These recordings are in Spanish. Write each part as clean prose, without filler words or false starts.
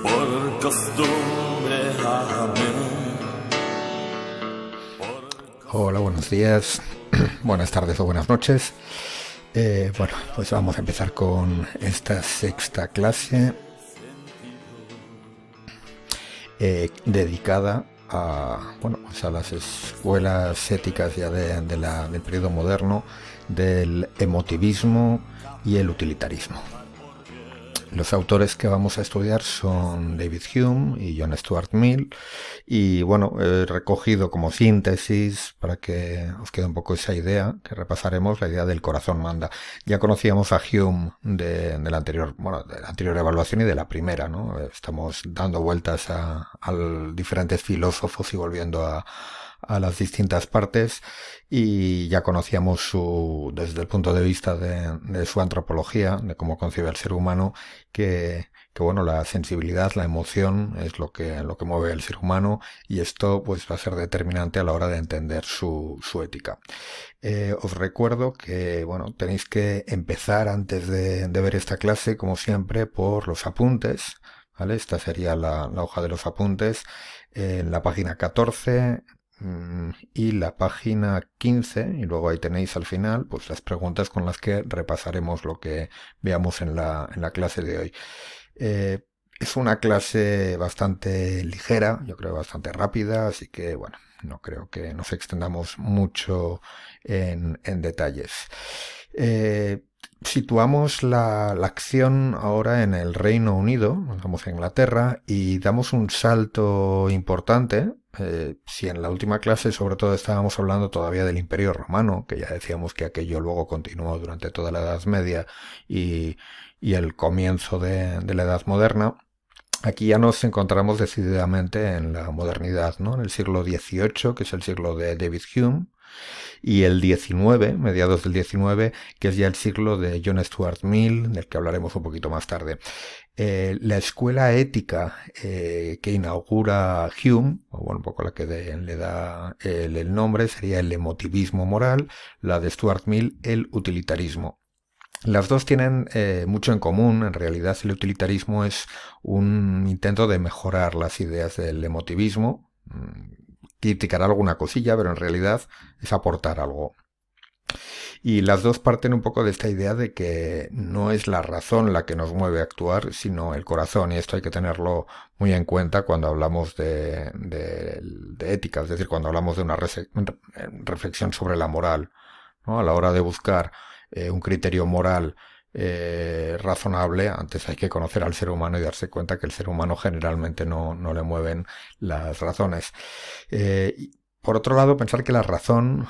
por costumbre. Amén. Hola, buenos días, buenas tardes o buenas noches. Bueno, pues vamos a empezar con esta sexta clase dedicada a, bueno, pues a las escuelas éticas ya del periodo moderno, del emotivismo y el utilitarismo. Los autores que vamos a estudiar son David Hume y John Stuart Mill, y bueno, he recogido como síntesis para que os quede un poco esa idea, que repasaremos la idea del corazón manda. Ya conocíamos a Hume de la anterior, bueno, de la anterior evaluación y de la primera, ¿no? Estamos dando vueltas a diferentes filósofos y volviendo a las distintas partes, y ya conocíamos desde el punto de vista de su antropología, de cómo concibe el ser humano, que bueno, la sensibilidad, la emoción es lo que mueve al ser humano, y esto pues va a ser determinante a la hora de entender su ética. Os recuerdo que bueno, tenéis que empezar antes de ver esta clase, como siempre, por los apuntes, ¿vale? Esta sería la hoja de los apuntes en la página 14 y la página 15, y luego ahí tenéis al final pues las preguntas con las que repasaremos lo que veamos en la clase de hoy. Eh, es una clase bastante ligera, yo creo bastante rápida, así que bueno, no creo que nos extendamos mucho en detalles. Situamos la acción ahora en el Reino Unido, nos vamos a Inglaterra y damos un salto importante. Si en la última clase sobre todo estábamos hablando todavía del Imperio Romano, que ya decíamos que aquello luego continuó durante toda la Edad Media y el comienzo de la Edad Moderna, aquí ya nos encontramos decididamente en la modernidad, ¿no? En el siglo XVIII, que es el siglo de David Hume, y el XIX, mediados del XIX, que es ya el siglo de John Stuart Mill, del que hablaremos un poquito más tarde. La escuela ética que inaugura Hume, o bueno, un poco la que le da el nombre, sería el emotivismo moral, la de Stuart Mill, el utilitarismo. Las dos tienen mucho en común. En realidad, el utilitarismo es un intento de mejorar las ideas del emotivismo, criticar alguna cosilla, pero en realidad es aportar algo. Y las dos parten un poco de esta idea de que no es la razón la que nos mueve a actuar, sino el corazón, y esto hay que tenerlo muy en cuenta cuando hablamos de ética, es decir, cuando hablamos de una reflexión sobre la moral, ¿no? A la hora de buscar un criterio moral razonable, antes hay que conocer al ser humano y darse cuenta que el ser humano generalmente no le mueven las razones. Por otro lado, pensar que la razón,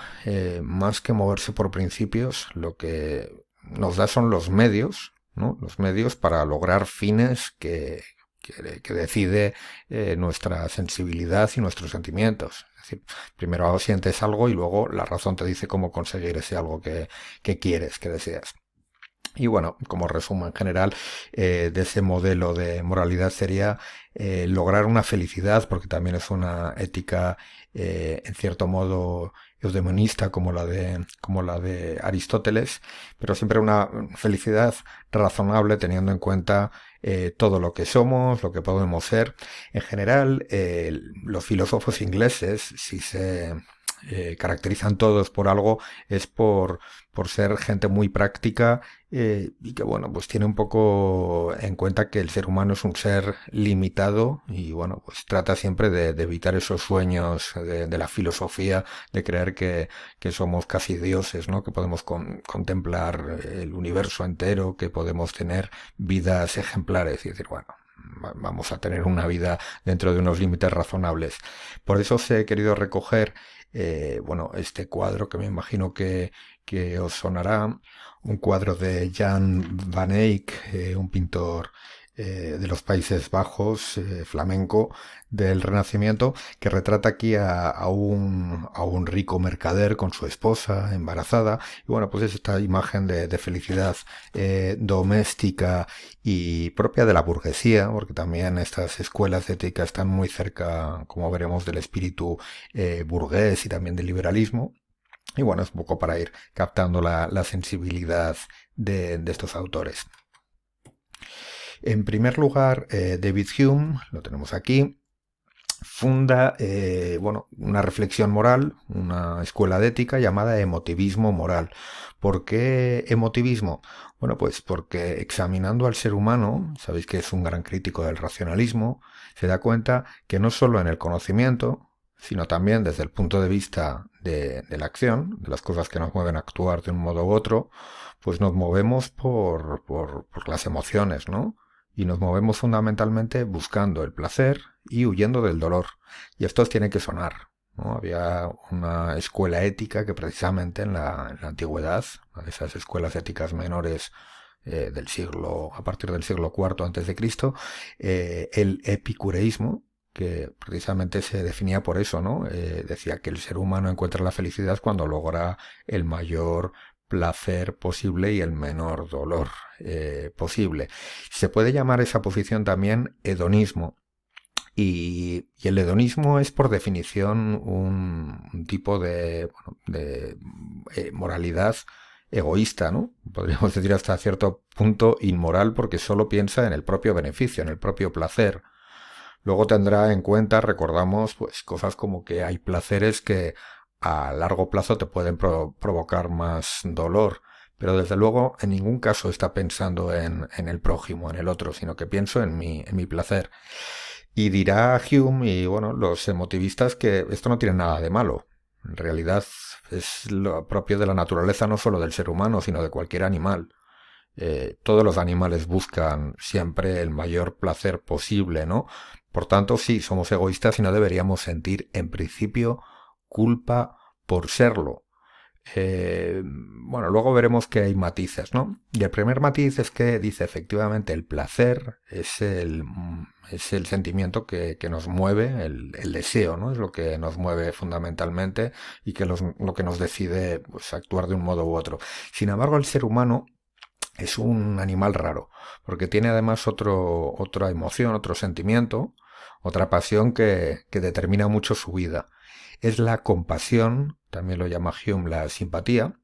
más que moverse por principios, lo que nos da son los medios, ¿no? Los medios para lograr fines que decide nuestra sensibilidad y nuestros sentimientos. Es decir, primero sientes algo y luego la razón te dice cómo conseguir ese algo que quieres, que deseas. Y bueno, como resumen general de ese modelo de moralidad sería lograr una felicidad, porque también es una ética en cierto modo eudemonista como la de Aristóteles, pero siempre una felicidad razonable teniendo en cuenta todo lo que somos, lo que podemos ser. En general, los filósofos ingleses, si se caracterizan todos por algo, es por ser gente muy práctica y que bueno, pues tiene un poco en cuenta que el ser humano es un ser limitado y bueno, pues trata siempre de evitar esos sueños de la filosofía, de creer que somos casi dioses, ¿no? Que podemos contemplar el universo entero, que podemos tener vidas ejemplares y decir, bueno, vamos a tener una vida dentro de unos límites razonables. Por eso os he querido recoger bueno, este cuadro que me imagino que os sonará, un cuadro de Jan van Eyck, un pintor de los Países Bajos, flamenco, del Renacimiento, que retrata aquí a un rico mercader con su esposa embarazada. Y bueno, pues es esta imagen de felicidad doméstica y propia de la burguesía, porque también estas escuelas de ética están muy cerca, como veremos, del espíritu burgués y también del liberalismo. Y bueno, es un poco para ir captando la sensibilidad de estos autores. En primer lugar, David Hume, lo tenemos aquí, funda una reflexión moral, una escuela de ética llamada emotivismo moral. ¿Por qué emotivismo? Bueno, pues porque examinando al ser humano, sabéis que es un gran crítico del racionalismo, se da cuenta que no solo en el conocimiento, sino también desde el punto de vista de la acción, de las cosas que nos mueven a actuar de un modo u otro, pues nos movemos por las emociones, ¿no? Y nos movemos fundamentalmente buscando el placer y huyendo del dolor. Y esto os tiene que sonar, ¿no? Había una escuela ética que precisamente en la antigüedad, una de esas escuelas éticas menores a partir del siglo IV antes de Cristo, el epicureísmo, que precisamente se definía por eso, ¿no? Decía que el ser humano encuentra la felicidad cuando logra el mayor placer posible y el menor dolor posible. Se puede llamar esa posición también hedonismo. Y el hedonismo es por definición un tipo de moralidad egoísta, ¿no? Podríamos decir hasta cierto punto inmoral porque solo piensa en el propio beneficio, en el propio placer. Luego tendrá en cuenta, recordamos, pues cosas como que hay placeres que a largo plazo te pueden provocar más dolor, pero desde luego en ningún caso está pensando en el prójimo, en el otro, sino que pienso en mi placer. Y dirá Hume y bueno, los emotivistas que esto no tiene nada de malo. En realidad es lo propio de la naturaleza no solo del ser humano, sino de cualquier animal. Todos los animales buscan siempre el mayor placer posible, ¿no? Por tanto, sí, somos egoístas y no deberíamos sentir, en principio, culpa por serlo. Luego veremos que hay matices, ¿no? Y el primer matiz es que dice efectivamente el placer es el sentimiento que nos mueve, el deseo, ¿no? Es lo que nos mueve fundamentalmente y que lo que nos decide pues, actuar de un modo u otro. Sin embargo, el ser humano es un animal raro, porque tiene además otra emoción, otro sentimiento, otra pasión que determina mucho su vida. Es la compasión, también lo llama Hume la simpatía,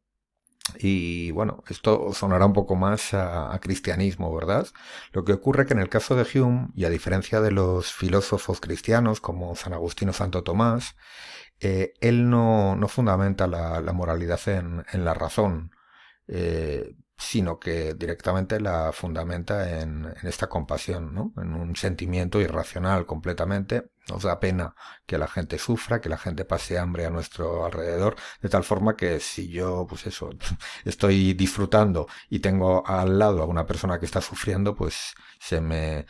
y bueno, esto sonará un poco más a cristianismo, ¿verdad? Lo que ocurre que en el caso de Hume, y a diferencia de los filósofos cristianos como San Agustín o Santo Tomás, él no fundamenta la moralidad en la razón, sino que directamente la fundamenta en esta compasión, ¿no? En un sentimiento irracional completamente. Nos da pena que la gente sufra, que la gente pase hambre a nuestro alrededor, de tal forma que si yo, pues eso, estoy disfrutando y tengo al lado a una persona que está sufriendo, pues se me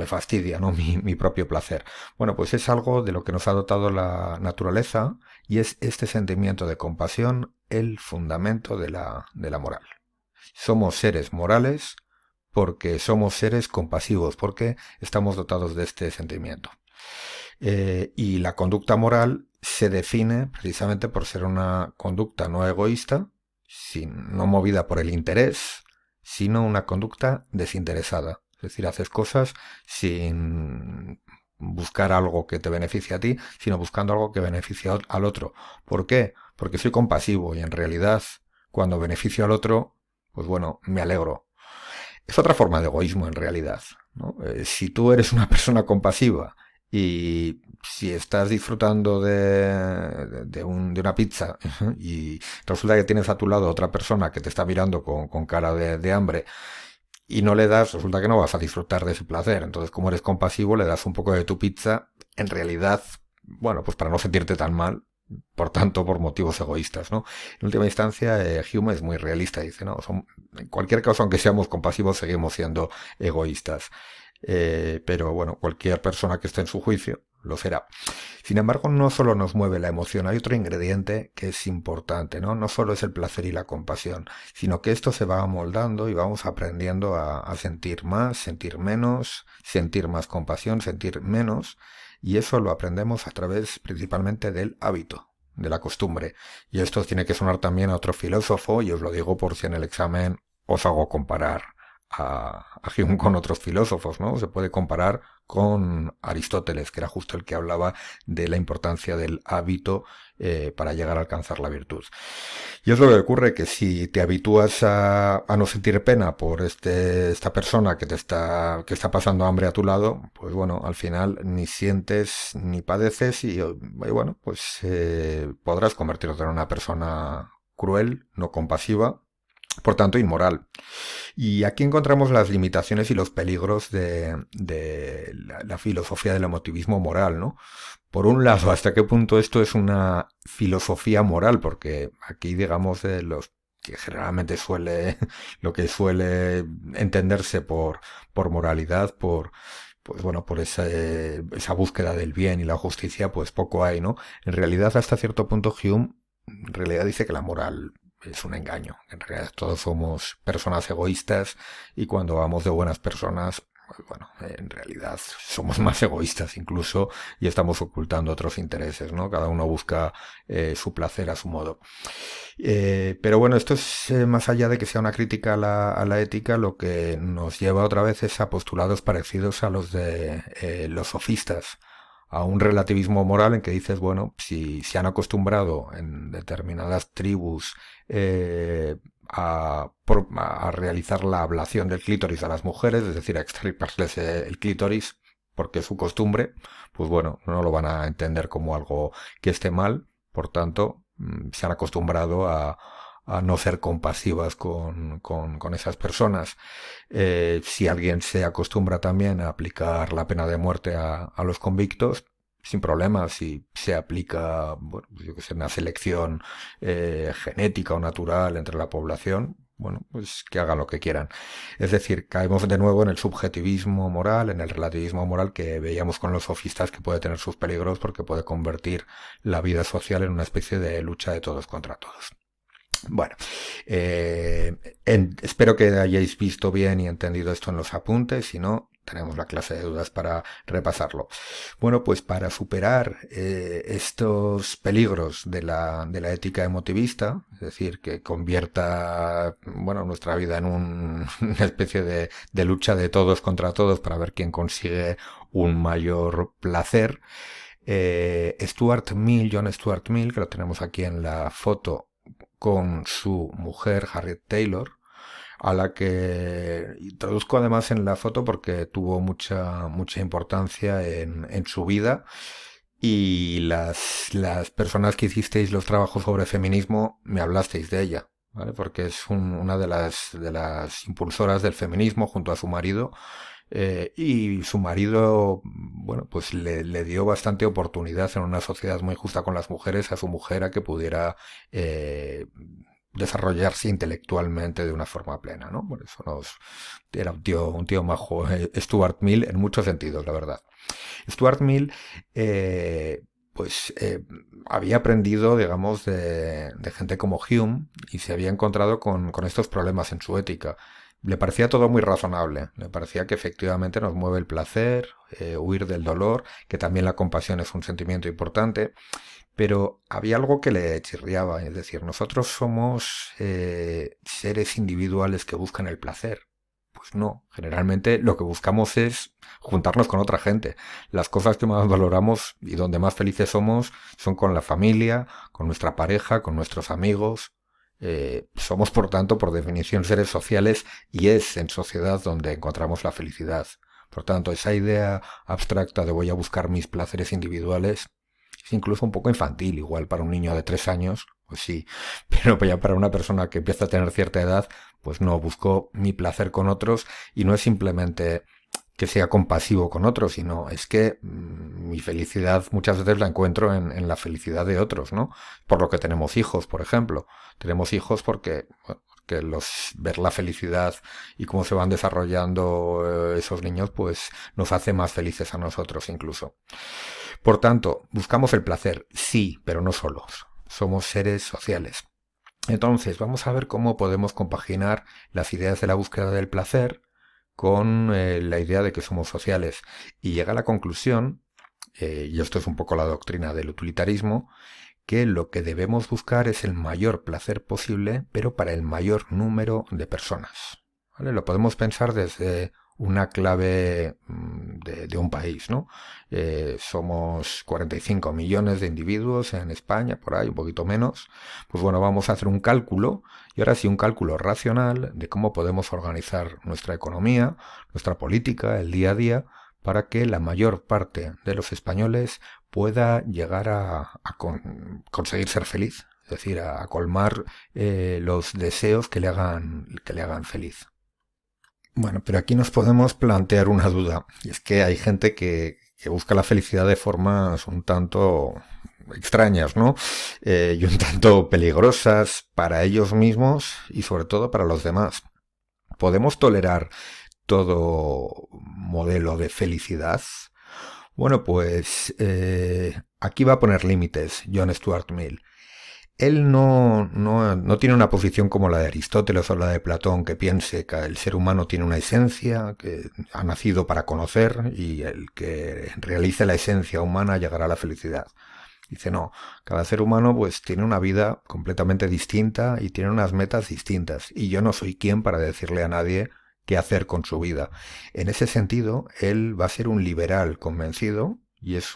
fastidia, ¿no? Mi propio placer. Bueno, pues es algo de lo que nos ha dotado la naturaleza y es este sentimiento de compasión el fundamento de la moral. Somos seres morales porque somos seres compasivos, porque estamos dotados de este sentimiento. Y la conducta moral se define precisamente por ser una conducta no egoísta, no movida por el interés, sino una conducta desinteresada. Es decir, haces cosas sin buscar algo que te beneficie a ti, sino buscando algo que beneficie al otro. ¿Por qué? Porque soy compasivo y en realidad cuando beneficio al otro, pues bueno, me alegro. Es otra forma de egoísmo en realidad, ¿no? Si tú eres una persona compasiva y si estás disfrutando de una pizza y resulta que tienes a tu lado otra persona que te está mirando con cara de hambre y no le das, resulta que no vas a disfrutar de ese placer. Entonces, como eres compasivo, le das un poco de tu pizza, en realidad, bueno, pues para no sentirte tan mal, por tanto, por motivos egoístas, ¿no? En última instancia, Hume es muy realista, dice, no, en cualquier caso, aunque seamos compasivos, seguimos siendo egoístas. Pero bueno, cualquier persona que esté en su juicio lo será. Sin embargo, no solo nos mueve la emoción, hay otro ingrediente que es importante, ¿no? No solo es el placer y la compasión, sino que esto se va amoldando y vamos aprendiendo a sentir más, sentir menos, sentir más compasión, sentir menos, y eso lo aprendemos a través principalmente del hábito, de la costumbre. Y esto tiene que sonar también a otro filósofo, y os lo digo por si en el examen os hago comparar a Hume con otros filósofos, ¿no? Se puede comparar con Aristóteles, que era justo el que hablaba de la importancia del hábito para llegar a alcanzar la virtud. Y es lo que ocurre, que si te habitúas a no sentir pena por esta persona que está pasando hambre a tu lado, pues bueno, al final ni sientes ni padeces y bueno, pues podrás convertirte en una persona cruel, no compasiva, por tanto inmoral. Y aquí encontramos las limitaciones y los peligros de la filosofía del emotivismo moral, ¿no? Por un lado, ¿hasta qué punto esto es una filosofía moral? Porque aquí, digamos, de los que generalmente lo que suele entenderse por moralidad, pues bueno, por esa búsqueda del bien y la justicia, pues poco hay, ¿no? En realidad, hasta cierto punto, Hume en realidad dice que la moral es un engaño. En realidad todos somos personas egoístas y cuando vamos de buenas personas, pues bueno, en realidad somos más egoístas incluso y estamos ocultando otros intereses, ¿no? Cada uno busca su placer a su modo. Pero bueno, esto es más allá de que sea una crítica a la ética, lo que nos lleva otra vez es a postulados parecidos a los de los sofistas, a un relativismo moral en que dices, bueno, si se han acostumbrado en determinadas tribus a realizar la ablación del clítoris a las mujeres, es decir, a extirparles el clítoris porque es su costumbre, pues bueno, no lo van a entender como algo que esté mal, por tanto, se han acostumbrado a no ser compasivas con esas personas. Si alguien se acostumbra también a aplicar la pena de muerte a los convictos, sin problema, si se aplica, bueno, yo que sé, una selección genética o natural entre la población, bueno, pues que hagan lo que quieran. Es decir, caemos de nuevo en el subjetivismo moral, en el relativismo moral que veíamos con los sofistas, que puede tener sus peligros porque puede convertir la vida social en una especie de lucha de todos contra todos. Bueno, espero que hayáis visto bien y entendido esto en los apuntes, si no, tenemos la clase de dudas para repasarlo. Bueno, pues para superar estos peligros de la ética emotivista, es decir, que convierta, bueno, nuestra vida en una especie de lucha de todos contra todos para ver quién consigue un mayor placer, John Stuart Mill, que lo tenemos aquí en la foto, con su mujer Harriet Taylor, a la que introduzco además en la foto porque tuvo mucha importancia en su vida, y las personas que hicisteis los trabajos sobre feminismo me hablasteis de ella, ¿vale? Porque es una de las impulsoras del feminismo junto a su marido. Y su marido, bueno, pues le dio bastante oportunidad en una sociedad muy justa con las mujeres a su mujer a que pudiera desarrollarse intelectualmente de una forma plena, ¿no? Por eso era un tío majo, Stuart Mill, en muchos sentidos, la verdad. Stuart Mill, había aprendido, digamos, de gente como Hume y se había encontrado con estos problemas en su ética. Le parecía todo muy razonable, le parecía que efectivamente nos mueve el placer, huir del dolor, que también la compasión es un sentimiento importante, pero había algo que le chirriaba, es decir, nosotros somos seres individuales que buscan el placer. Pues no, generalmente lo que buscamos es juntarnos con otra gente. Las cosas que más valoramos y donde más felices somos son con la familia, con nuestra pareja, con nuestros amigos. Somos, por tanto, por definición, seres sociales y es en sociedad donde encontramos la felicidad. Por tanto, esa idea abstracta de voy a buscar mis placeres individuales es incluso un poco infantil, igual para un niño de 3 años, pues sí, pero ya para una persona que empieza a tener cierta edad, pues no, busco mi placer con otros y no es simplemente que sea compasivo con otros, sino es que mi felicidad muchas veces la encuentro en la felicidad de otros, ¿no? Por lo que tenemos hijos, por ejemplo. Tenemos hijos porque, bueno, que ver la felicidad y cómo se van desarrollando esos niños, pues nos hace más felices a nosotros incluso. Por tanto, buscamos el placer, sí, pero no solos. Somos seres sociales. Entonces, vamos a ver cómo podemos compaginar las ideas de la búsqueda del placer con la idea de que somos sociales. Y llega a la conclusión, y esto es un poco la doctrina del utilitarismo, que lo que debemos buscar es el mayor placer posible, pero para el mayor número de personas. ¿vale? Lo podemos pensar desde una clave de un país, ¿no? Somos 45 millones de individuos en España, por ahí, un poquito menos. Pues bueno, vamos a hacer un cálculo, y ahora sí un cálculo racional de cómo podemos organizar nuestra economía, nuestra política, el día a día, para que la mayor parte de los españoles pueda llegar a conseguir ser feliz, es decir, a colmar los deseos que le hagan feliz. Bueno, pero aquí nos podemos plantear una duda, y es que hay gente que busca la felicidad de formas un tanto extrañas, ¿no? Y un tanto peligrosas para ellos mismos y sobre todo para los demás. ¿Podemos tolerar todo modelo de felicidad? Bueno, pues aquí va a poner límites John Stuart Mill. Él no tiene una posición como la de Aristóteles o la de Platón, que piense que el ser humano tiene una esencia, que ha nacido para conocer y el que realice la esencia humana llegará a la felicidad. Dice, no, cada ser humano pues tiene una vida completamente distinta y tiene unas metas distintas. Y yo no soy quien para decirle a nadie qué hacer con su vida. En ese sentido, él va a ser un liberal convencido y es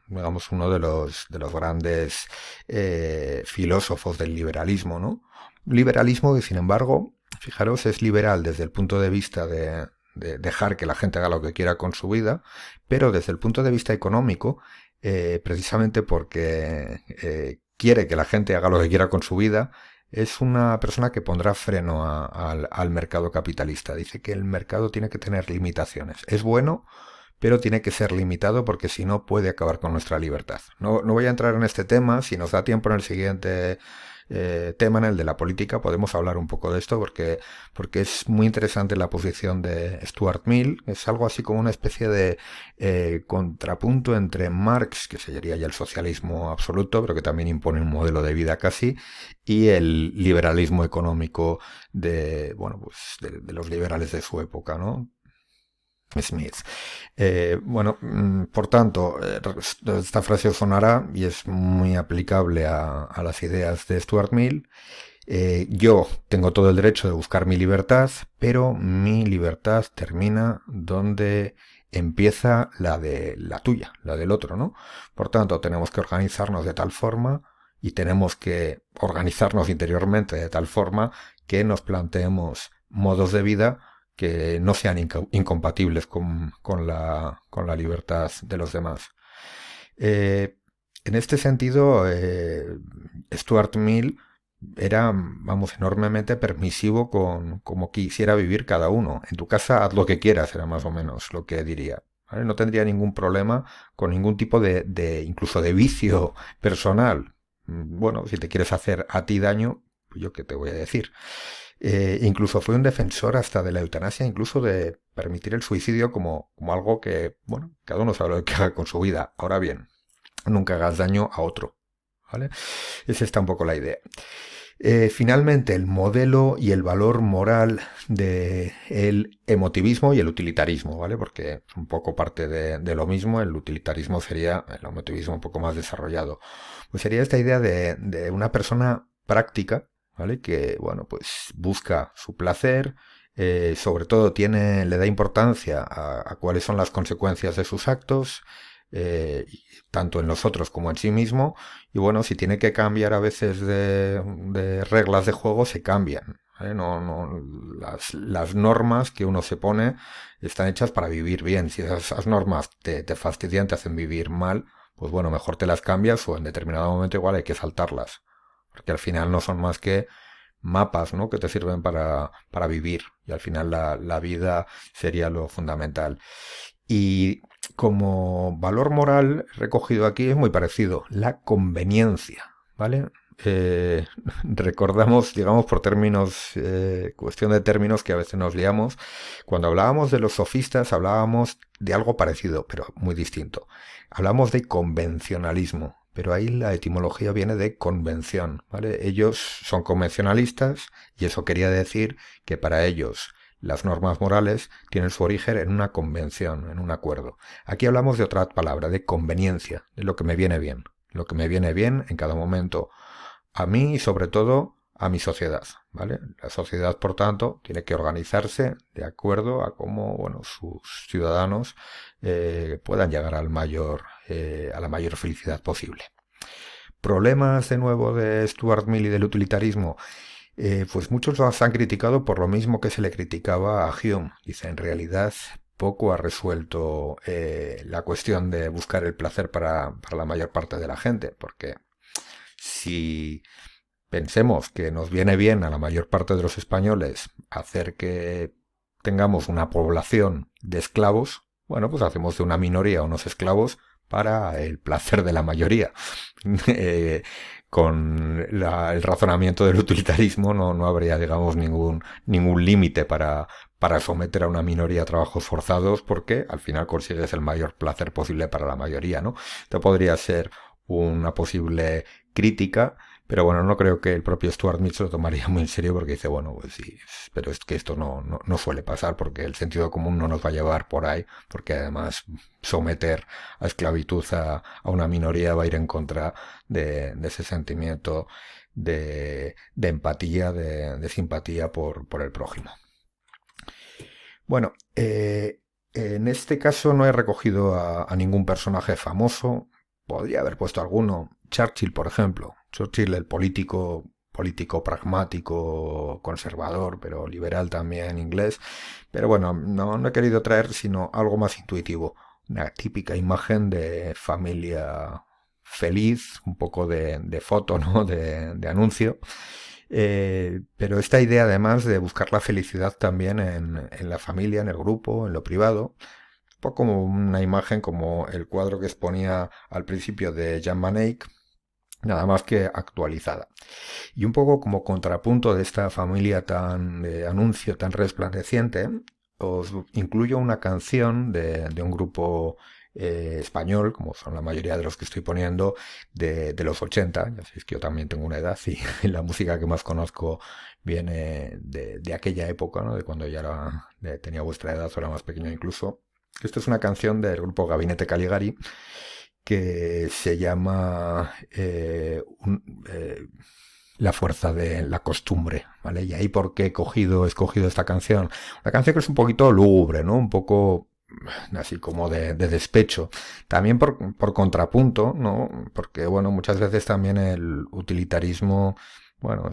digamos, uno de los grandes filósofos del liberalismo, ¿no? Un liberalismo que, sin embargo, fijaros, es liberal desde el punto de vista de dejar que la gente haga lo que quiera con su vida, pero desde el punto de vista económico, precisamente porque quiere que la gente haga lo que quiera con su vida, es una persona que pondrá freno al mercado capitalista. Dice que el mercado tiene que tener limitaciones. Es bueno, pero tiene que ser limitado porque si no puede acabar con nuestra libertad. No voy a entrar en este tema, si nos da tiempo en el siguiente tema, en el de la política, podemos hablar un poco de esto porque es muy interesante la posición de Stuart Mill. Es algo así como una especie de contrapunto entre Marx, que sería ya el socialismo absoluto, pero que también impone un modelo de vida casi, y el liberalismo económico bueno, pues de los liberales de su época, ¿no? Smith. Por tanto, esta frase os sonará y es muy aplicable a las ideas de Stuart Mill. Yo tengo todo el derecho de buscar mi libertad, pero mi libertad termina donde empieza la tuya, la del otro, ¿no? Por tanto, tenemos que organizarnos de tal forma y tenemos que organizarnos interiormente de tal forma que nos planteemos modos de vida que no sean incompatibles con la libertad de los demás. En este sentido, Stuart Mill era, vamos, enormemente permisivo con cómo quisiera vivir cada uno. En tu casa haz lo que quieras, era más o menos lo que diría. ¿Vale? No tendría ningún problema con ningún tipo incluso de vicio personal. Bueno, si te quieres hacer a ti daño, pues yo qué te voy a decir. Incluso fue un defensor hasta de la eutanasia, incluso de permitir el suicidio como algo que, bueno, cada uno sabe lo que haga con su vida. Ahora bien, nunca hagas daño a otro, ¿vale? Esa está un poco la idea. Finalmente, el modelo y el valor moral del emotivismo y el utilitarismo, ¿vale? Porque es un poco parte de lo mismo. El utilitarismo sería el emotivismo un poco más desarrollado. Pues sería esta idea de una persona práctica, ¿vale? Que, bueno, pues busca su placer, sobre todo le da importancia a cuáles son las consecuencias de sus actos, tanto en los otros como en sí mismo, y bueno, si tiene que cambiar a veces de reglas de juego, se cambian. Las normas que uno se pone están hechas para vivir bien. Si esas normas te fastidian, te hacen vivir mal, pues bueno, mejor te las cambias o en determinado momento igual hay que saltarlas. Porque al final no son más que mapas, ¿no? Que te sirven para vivir. Y al final la vida sería lo fundamental. Y como valor moral recogido aquí es muy parecido, la conveniencia, ¿vale? Recordamos, digamos, por términos, cuestión de términos que a veces nos liamos, cuando hablábamos de los sofistas hablábamos de algo parecido, pero muy distinto. Hablamos de convencionalismo, pero ahí la etimología viene de convención, ¿vale? Ellos son convencionalistas y eso quería decir que para ellos las normas morales tienen su origen en una convención, en un acuerdo. Aquí hablamos de otra palabra, de conveniencia, de lo que me viene bien en cada momento, a mí y sobre todo a mi sociedad, ¿vale? La sociedad, por tanto, tiene que organizarse de acuerdo a cómo, bueno, sus ciudadanos puedan llegar a la mayor felicidad posible. Problemas, de nuevo, de Stuart Mill y del utilitarismo. Pues muchos los han criticado por lo mismo que se le criticaba a Hume. Dice, en realidad poco ha resuelto la cuestión de buscar el placer para la mayor parte de la gente, porque si pensemos que nos viene bien a la mayor parte de los españoles hacer que tengamos una población de esclavos, bueno, pues hacemos de una minoría unos esclavos para el placer de la mayoría. Con el razonamiento del utilitarismo no habría, digamos, ningún límite para someter a una minoría a trabajos forzados, porque al final consigues el mayor placer posible para la mayoría, ¿no? Esto podría ser una posible crítica, pero bueno, no creo que el propio Stuart Mill se lo tomaría muy en serio, porque dice, bueno, pues sí, pero es que esto no suele pasar, porque el sentido común no nos va a llevar por ahí, porque además someter a esclavitud a una minoría va a ir en contra de ese sentimiento de empatía, de simpatía por el prójimo. Bueno, en este caso no he recogido a ningún personaje famoso. Podría haber puesto alguno. Churchill, por ejemplo. Churchill, el político pragmático, conservador, pero liberal también, inglés. Pero bueno, no he querido traer sino algo más intuitivo. Una típica imagen de familia feliz, un poco de foto, ¿no? De anuncio. Pero esta idea, además, de buscar la felicidad también en la familia, en el grupo, en lo privado, un poco como una imagen como el cuadro que exponía al principio de Jean Maneyck, nada más que actualizada. Y un poco como contrapunto de esta familia de anuncio tan resplandeciente, os incluyo una canción de un grupo español, como son la mayoría de los que estoy poniendo, de los 80. Ya sabéis que yo también tengo una edad y la música que más conozco viene de aquella época, ¿no? De cuando ya tenía vuestra edad o era más pequeño incluso. Esta es una canción del grupo Gabinete Caligari que se llama La fuerza de la costumbre, ¿vale? Y ahí por qué he escogido esta canción. Una canción que es un poquito lúgubre, ¿no? Un poco así como de despecho. También por contrapunto, ¿no? Porque, bueno, muchas veces también el utilitarismo, bueno,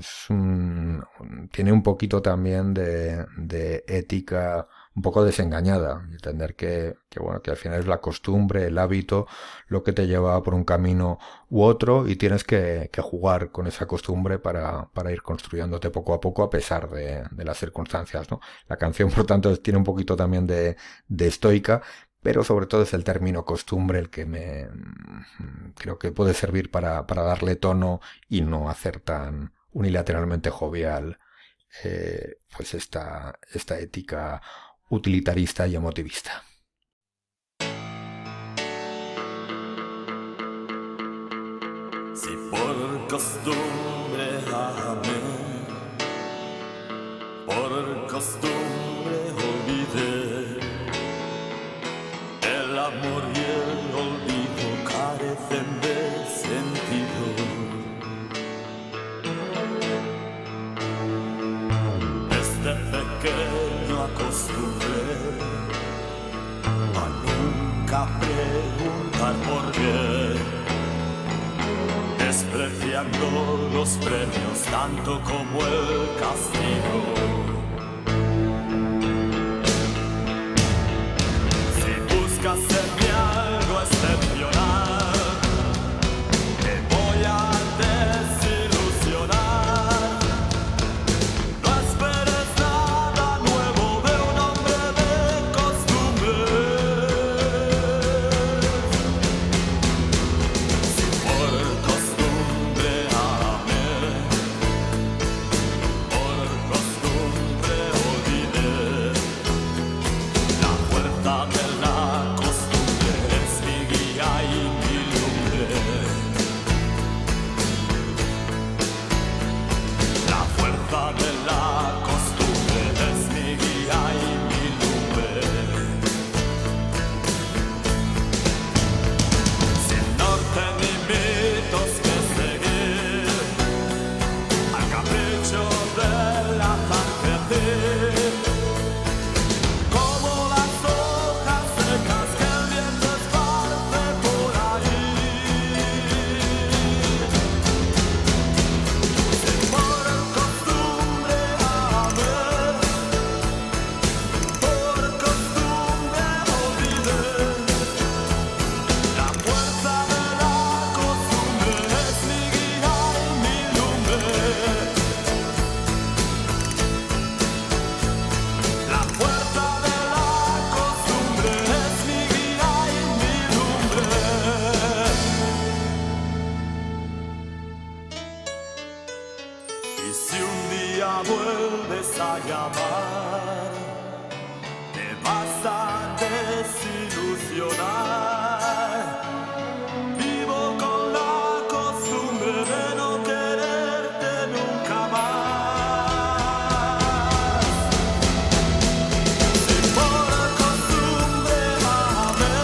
tiene un poquito también de ética un poco desengañada. Entender bueno, que al final es la costumbre, el hábito, lo que te lleva por un camino u otro, y tienes que jugar con esa costumbre para ir construyéndote poco a poco a pesar de las circunstancias, ¿no? La canción, por tanto, tiene un poquito también de estoica, pero sobre todo es el término costumbre el que creo que puede servir para darle tono y no hacer tan unilateralmente jovial pues esta ética utilitarista y emotivista. Si por costumbre amé, por costumbre olvidé, el amor y el olvido carecen de sentido. Desde pequeño acostumbré a nunca preguntar por qué, despreciando los premios tanto como el castigo. Si buscas en mí algo excepcional, te voy a desilusionar. No esperes nada nuevo de un hombre de costumbres. Si por costumbre amé, por costumbre amar, te vas a desilusionar. Vivo con la costumbre de no quererte nunca más. Si por costumbre amé,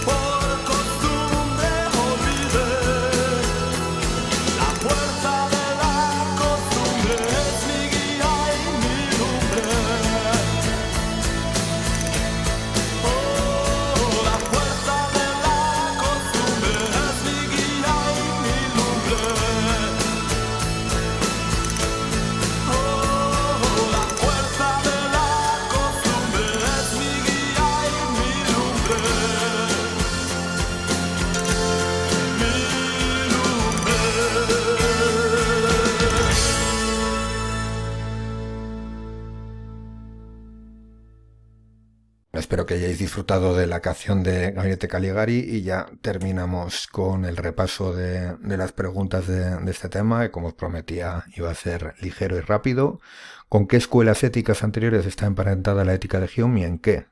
por costumbre olvidé, la fuerza de la costumbre es mi guía y mi lumbre. Oh, la fuerza de la costumbre es mi guía y mi lumbre. Oh, la fuerza de la costumbre es mi guía y mi lumbre. Mi lumbre. Espero que hayáis disfrutado de la canción de Gabinete Caligari y ya terminamos con el repaso de las preguntas de este tema, que como os prometía iba a ser ligero y rápido. ¿Con qué escuelas éticas anteriores está emparentada la ética de Hume y en qué?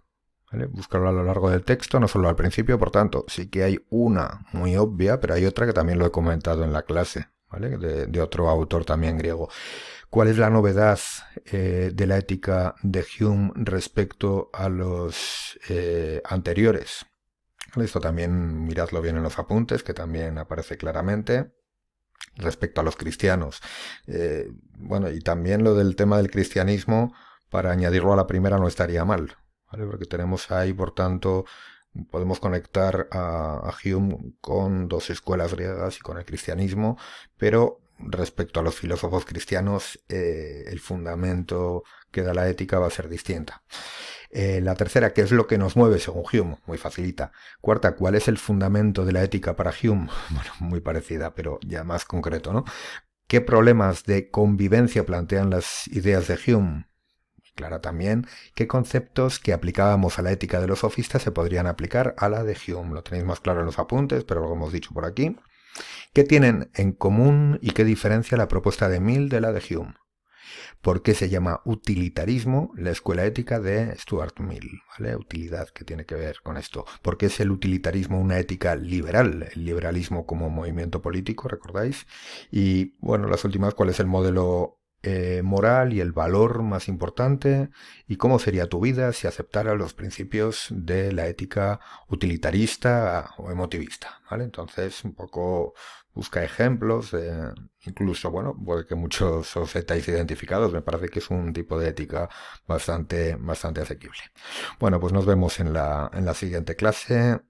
¿Vale? Buscarlo a lo largo del texto, no solo al principio, por tanto, sí que hay una muy obvia, pero hay otra que también lo he comentado en la clase, ¿vale? De otro autor también griego. ¿Cuál es la novedad de la ética de Hume respecto a los anteriores? ¿Vale? Esto también miradlo bien en los apuntes, que también aparece claramente. Respecto a los cristianos. Bueno, y también lo del tema del cristianismo, para añadirlo a la primera no estaría mal, ¿vale? Porque tenemos ahí, por tanto, podemos conectar a Hume con dos escuelas griegas y con el cristianismo, pero respecto a los filósofos cristianos, el fundamento que da la ética va a ser distinta. La tercera, ¿qué es lo que nos mueve según Hume? Muy facilita. Cuarta, ¿cuál es el fundamento de la ética para Hume? Bueno, muy parecida, pero ya más concreto, ¿no? ¿Qué problemas de convivencia plantean las ideas de Hume? Clara también, ¿qué conceptos que aplicábamos a la ética de los sofistas se podrían aplicar a la de Hume? Lo tenéis más claro en los apuntes, pero lo hemos dicho por aquí. ¿Qué tienen en común y qué diferencia la propuesta de Mill de la de Hume? ¿Por qué se llama utilitarismo la escuela ética de Stuart Mill? ¿Vale? Utilidad, ¿qué tiene que ver con esto? ¿Por qué es el utilitarismo una ética liberal? El liberalismo como movimiento político, ¿recordáis? Y bueno, las últimas, ¿cuál es el modelo moral y el valor más importante? ¿Y cómo sería tu vida si aceptaras los principios de la ética utilitarista o emotivista? ¿Vale? Entonces, un poco busca ejemplos, incluso, bueno, puede que muchos os estáis identificados, me parece que es un tipo de ética bastante asequible. Bueno, pues nos vemos en la siguiente clase.